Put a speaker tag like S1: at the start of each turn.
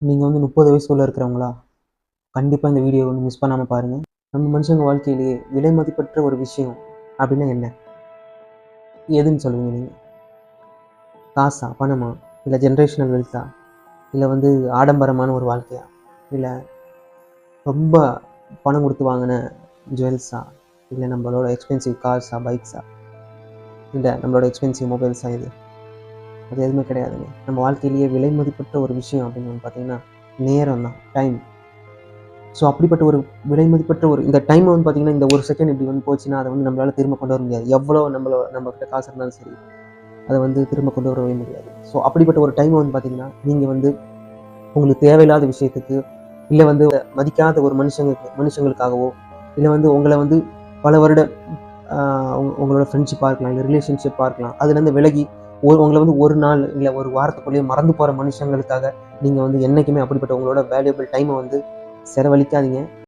S1: நீங்கள் வந்து 30 வயசுக்குள்ளே இருக்கிறவங்களா கண்டிப்பாக இந்த வீடியோ வந்து மிஸ் பண்ணாமல் பாருங்கள். நம்ம மனுஷங்க வாழ்க்கையிலேயே விலை மதிப்பற்ற ஒரு விஷயம் அப்படின்னா என்ன? எதுன்னு சொல்லுவீங்க நீங்கள்? காசா, பணமா, இல்லை ஜென்ரேஷனல் வெல்த்தா, இல்லை வந்து ஆடம்பரமான ஒரு வாழ்க்கையா, இல்லை ரொம்ப பணம் கொடுத்து வாங்கின ஜுவல்ஸா, இல்லை நம்மளோட எக்ஸ்பென்சிவ் கார்ஸா, பைக்ஸா, இல்லை நம்மளோட எக்ஸ்பென்சிவ் மொபைல்ஸா? அது எதுவுமே கிடையாதுங்க. நம்ம வாழ்க்கையிலேயே விலை மதிப்பற்ற ஒரு விஷயம் அப்படின்னு பார்த்தீங்கன்னா நேரம் தான், டைம். ஸோ அப்படிப்பட்ட ஒரு விலை மதிப்பற்ற ஒரு இந்த டைமை வந்து பார்த்தீங்கன்னா, இந்த ஒரு செகண்ட் இப்படி வந்து போச்சுன்னா, அதை வந்து நம்மளால திரும்ப கொண்டு வர முடியாது. எவ்வளோ நம்மகிட்ட காசு இருந்தாலும் சரி, அதை வந்து திரும்ப கொண்டு வரவே முடியாது. ஸோ அப்படிப்பட்ட ஒரு டைமை வந்து பார்த்தீங்கன்னா, நீங்கள் வந்து உங்களுக்கு தேவையில்லாத விஷயத்துக்கு, இல்லை வந்து மதிக்காத ஒரு மனுஷங்களுக்காகவோ, இல்லை வந்து உங்களை வந்து பல வருட உங்களோட ஃப்ரெண்ட்ஷிப்பாக இருக்கலாம், இல்லை ரிலேஷன்ஷிப்பாக இருக்கலாம், அதுலேருந்து விலகி உங்களை வந்து ஒரு நாள் இல்லை ஒரு வாரத்துக்குள்ளேயே மறந்து போகிற மனுஷங்களுக்காக நீங்கள் வந்து என்றைக்குமே அப்படிப்பட்ட உங்களோட வேல்யூபிள் டைமை வந்து செலவழிக்காதீங்க.